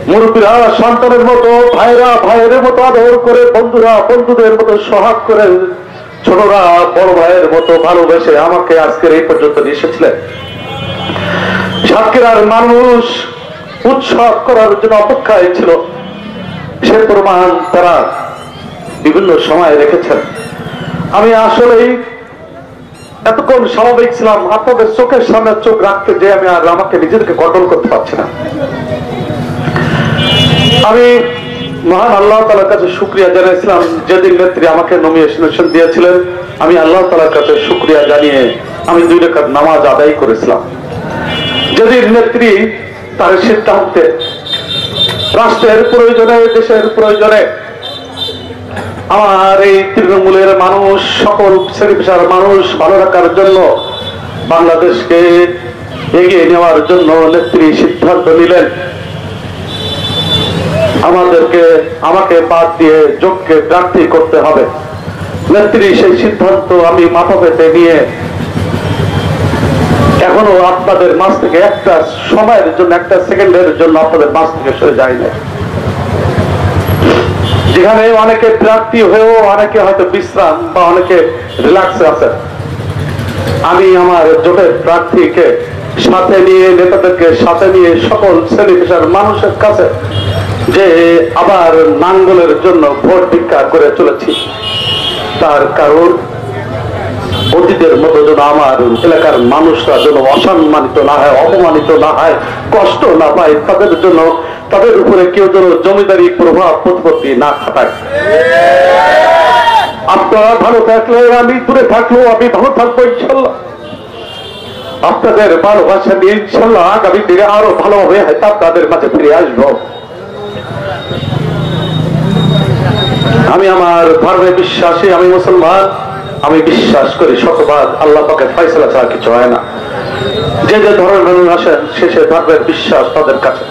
মুরব্বীরা সন্তানের মতো, ভাইরা ভাইয়ের মতো আদর করে, বন্ধুরা বন্ধুদের মতো সোহাগ করে, ছোটরা বড় ভাইয়ের মতো ভালোবেসে আমাকে আজকের এই পর্যন্ত নিয়ে এসেছিলেন। সাতক্ষীরার মানুষ উৎসব করার জন্য অপেক্ষায় ছিল, সে প্রমাণ তারা বিভিন্ন সময় রেখেছেন। আমি আসলেই এতক্ষণ স্বাভাবিক ছিলাম, আপনাদের চোখের সামনে চোখ রাখতে যে আমি আর আমাকে নিজেদেরকে কন্ট্রোল করতে পারছি না। আমি মহান আল্লাহ তাআলার কাছে শুকরিয়া জানিয়েছিলাম, যেদিন নেত্রী আমাকে নমিনেশন দিয়েছিলেন আমি আল্লাহ তাআলার কাছে শুকরিয়া জানিয়ে আমি 2 রাকাত নামাজ আদায় করেছিলাম। যেদিন নেত্রী তার সিদ্ধান্তে রাষ্ট্রের প্রয়োজনে, দেশের প্রয়োজনে আমার এই তৃণমূলের মানুষ, সকল শ্রেণী পেশার মানুষ ভালো রাখার জন্য, বাংলাদেশকে এগিয়ে নেওয়ার জন্য নেত্রী সিদ্ধান্ত নিলেন আমাকে বাদ দিয়ে যোগ্যকে প্রার্থী করতে হবে। নেত্রী সেই সিদ্ধান্ত আমি মাথা পেতে নিয়ে এখনো আপনাদের মাঝ থেকে একটা সময়ের জন্য, একটা সেকেন্ডের জন্য আপনাদের মাঝ থেকে সরে যায় না। যেখানে অনেকে প্রার্থী হয়েও অনেকে হয়তো বিশ্রাম বা অনেকে রিল্যাক্সে আছেন, আমি আমার জোটের প্রার্থীকে সাথে নিয়ে, নেতাদেরকে সাথে নিয়ে সকল শ্রেণী পেশার মানুষের কাছে যে আবার নাঙ্গলের জন্য ভোট ভিক্ষা করে চলেছি, তার কারণ অতীতের মতো যেন আমার এলাকার মানুষরা যেন অসম্মানিত না হয়, অপমানিত না হয়, কষ্ট না পায়, তাদের জন্য, তাদের উপরে কেউ যেন জমিদারি প্রভাব প্রতিপত্তি না খাটায়। আপনারা ভালো থাকলে, আমি দূরে থাকলেও আমি ভালো থাকবো ইনশাল্লাহ। আপনাদের ভালোবাসা নিয়ে ইনশাল্লাহ আগামী দিনে আরো ভালোভাবে হয়তো আপনাদের মাঝে ফিরে আসবো। আমি আমার ধর্মে বিশ্বাসী, আমি মুসলমান, আমি বিশ্বাস করি শতভাগ আল্লাহ পাকের ফয়সালা ছাড়া কিছু হয় না। যে যে ধর্মের মানুষ আসেন সে ধর্মের বিশ্বাস তাদের কাছে।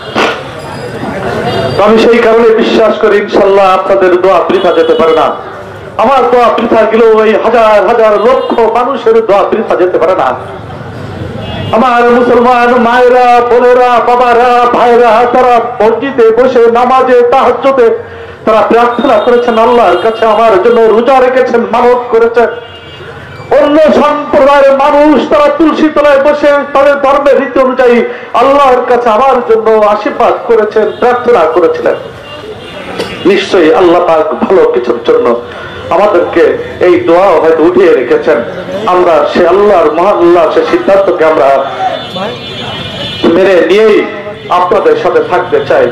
আমি সেই কারণে বিশ্বাস করি ইনশাল্লাহ আপনাদের দোয়া বৃথা যেতে পারে না। আমার দোয়া বৃথা গেলেও ওই হাজার হাজার লক্ষ মানুষের দোয়া বৃথা যেতে পারে না। আমার মুসলমান মায়েরা, বোনেরা, বাবারা, ভাইরা, তারা মসজিদে বসে নামাজে, তাহাজ্জুদে তারা প্রার্থনা করেছেন আল্লাহর কাছে, আমার জন্য রোজা রেখেছেন, মানত করেছেন। অন্য সম্প্রদায়ের মানুষ তারা তুলসী তলায় বসে তাদের ধর্মের রীতি অনুযায়ী আল্লাহর কাছে আমার জন্য আশীর্বাদ করেছেন, প্রার্থনা করেছিলেন। নিশ্চয়ই আল্লাহ পাক ভালো কিছুর জন্য আমাদেরকে এই দোয়া হয়তো উঠিয়ে রেখেছেন। আমরা সে আল্লাহর, মহান আল্লাহ সে সিদ্ধান্তকে আমরা মেনে নিয়েই আপনাদের সাথে থাকতে চাই।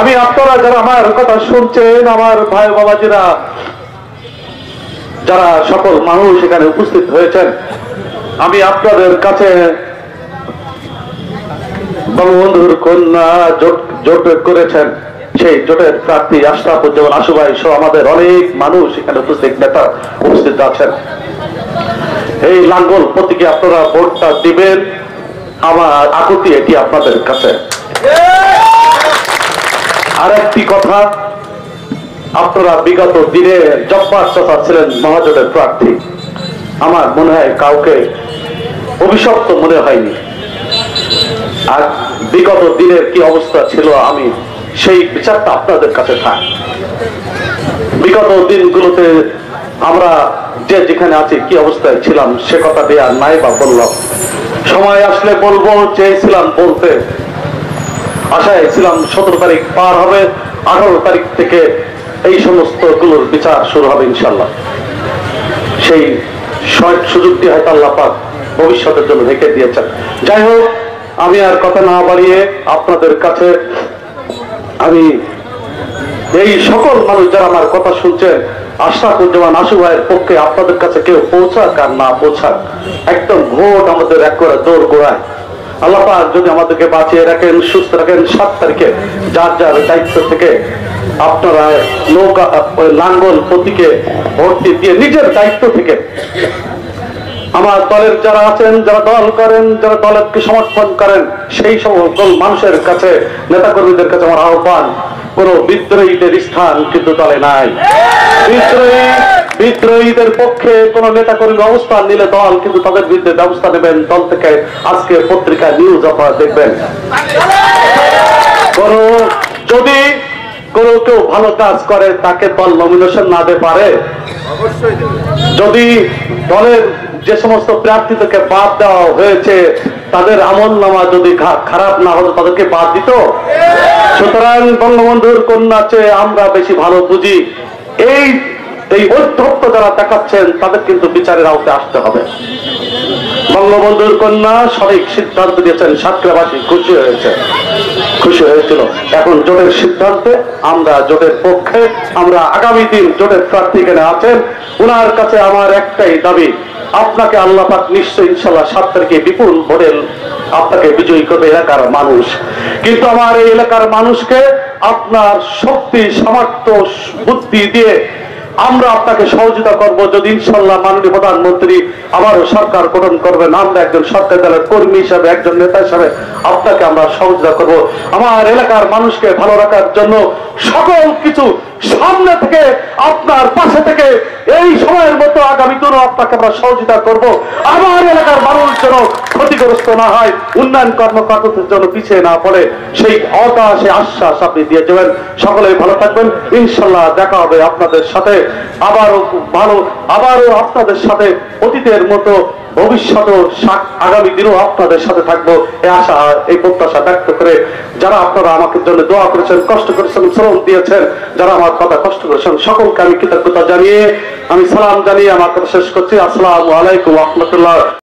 আমি আপনারা যারা আমার কথা শুনছেন, আমার ভাই বাবাজিরা, যারা সকল মানুষ এখানে উপস্থিত হয়েছেন, আমি আপনাদের কাছে বঙ্গবন্ধুর কন্যা জোট করেছেন সেই জোটের প্রার্থী আশরাফুজ্জামান আশু ভাই সহ আমাদের অনেক মানুষ এখানে উপস্থিত, নেতা উপস্থিত আছেন। এই লাঙ্গল প্রতীকে আপনারা ভোটটা দিবেন, আমার আকুতি এটি আপনাদের কাছে। আর একটি কথা, আপনারা বিগত দিনে জব্বার চাচা ছিলেন মহাজোটের প্রার্থী, আমার মনে হয় কাউকে অভিশপ্ত মনে হয়নি। আর বিগত দিনের কি অবস্থা ছিল আমি সেই বিচারটা আপনাদের কাছে থাক। বিগত দিনগুলোতে আমরা যে যেখানে আছি কি অবস্থায় ছিলাম সে কথা দিয়ে আর নাই বা বললাম। সময় আসলে বলবো, চেয়েছিলাম বলতে, আশায় ছিলাম 17 তারিখ পার হবে, 18 তারিখ থেকে এই সমস্ত গুলোর বিচার শুরু হবে ইনশাল্লাহ। সেই সুযোগটি হয়তো আল্লাহ পাক ভবিষ্যতের জন্য রেখে দিয়েছেন। যাই হোক, আমি আর কথা না বাড়িয়ে আপনাদের কাছে আমি এই সকল মানুষ যারা আমার কথা শুনছেন, আশরাফুজ্জামান আশু ভাইয়ের পক্ষে আপনাদের কাছে কেউ পৌঁছাক আর না পৌঁছাক, একদম ভোট আমাদের এক করে দৌড় গোড়ায়। আল্লাহ পাক যদি আমাদেরকে বাঁচিয়ে রাখেন, সুস্থ রাখেন, 7 তারিখে যার যার দায়িত্ব থেকে আপনারা নৌকা লাঙ্গল প্রতীকে ভোটটি দিয়ে নিজের দায়িত্ব থেকে আমার দলের যারা আছেন, যারা দল করেন, যারা দলকে সমর্থন করেন, সেই সকল মানুষের কাছে, নেতা কর্মীদের কাছে আমার আহ্বান, কোন বিদ্রোহীদের স্থান কিন্তু দলে নাই। বিদ্রোহীদের পক্ষে কোন নেতা কর্মী অবস্থান নিলে দল কিন্তু তাদের বিরুদ্ধে ব্যবস্থা নেবেন। দল থেকে আজকে পত্রিকা নিউজ আপনারা দেখবেন, কোন যদি কোনো কেউ ভালো কাজ করে তাকে দল নমিনেশন না দিতে পারে, যদি দলের যে সমস্ত প্রার্থী থেকে বাদ দেওয়া হয়েছে তাদের আমলনামা যদি খারাপ না হতো তাদেরকে বাদ দিত? সুতরাং বঙ্গবন্ধুর কন্যা চেয়ে আমরা বেশি ভালো বুঝি। এই ঔদ্ধত্য যারা দেখাচ্ছেন তাদের কিন্তু বিচারের আওতায় আসতে হবে। বঙ্গবন্ধুর কন্যা সঠিক সিদ্ধান্ত দিয়েছেন, সাতক্ষীরাবাসী খুশি হয়েছিল। এখন জোটের সিদ্ধান্তে আমরা জোটের পক্ষে, আমরা আগামী দিন জোটের প্রার্থী এখানে আছেন, ওনার কাছে আমার একটাই দাবি, আপনাকে আল্লাহ পাক নিশ্চয়ই ইনশাআল্লাহ 7 তারিখে বিপুল ভোটে আপনাকে বিজয়ী করবে এলাকার মানুষ। কিন্তু আমার এই এলাকার মানুষকে আপনার শক্তি, সামর্থ্য, বুদ্ধি দিয়ে আমরা আপনাকে সহযোগিতা করব। যদি ইনশাআল্লাহ মাননীয় প্রধানমন্ত্রী আবারও সরকার গঠন করবেন, আমরা একজন সরকারি দলের কর্মী হিসাবে, একজন নেতা হিসাবে আপনাকে আমরা সহযোগিতা করব। আমার এলাকার মানুষকে ভালো রাখার জন্য সকল কিছু সামনে থেকে, আপনার পাশে থেকে এই সময়ের মতো আগামী দিনও আপনাকে আমরা সহযোগিতা করব। আমার এলাকার মানুষ যেন ক্ষতিগ্রস্ত না হয়, উন্নয়ন কর্মকাণ্ডের জন্য পিছিয়ে না পড়ে, সেই অতাশে আশ্বাস আপনি দিয়ে যাবেন। সকলেই ভালো থাকবেন, ইনশাআল্লাহ দেখা হবে আপনাদের সাথে আবারও আপনাদের সাথে অতীতের মতো ভবিষ্যৎ আগামী দিনও আপনাদের সাথে থাকবো, এই আশা, এই প্রত্যাশা ব্যক্ত করে যারা আপনারা আমাকে জন্য দোয়া করেছেন, কষ্ট করেছেন, শ্রম দিয়েছেন, যারা আমার কথা কষ্ট করেছেন, সকলকে আমি কৃতজ্ঞতা জানিয়ে, আমি সালাম জানিয়ে আমার কথা শেষ করছি। আসসালামু আলাইকুম ওয়া রাহমাতুল্লাহ।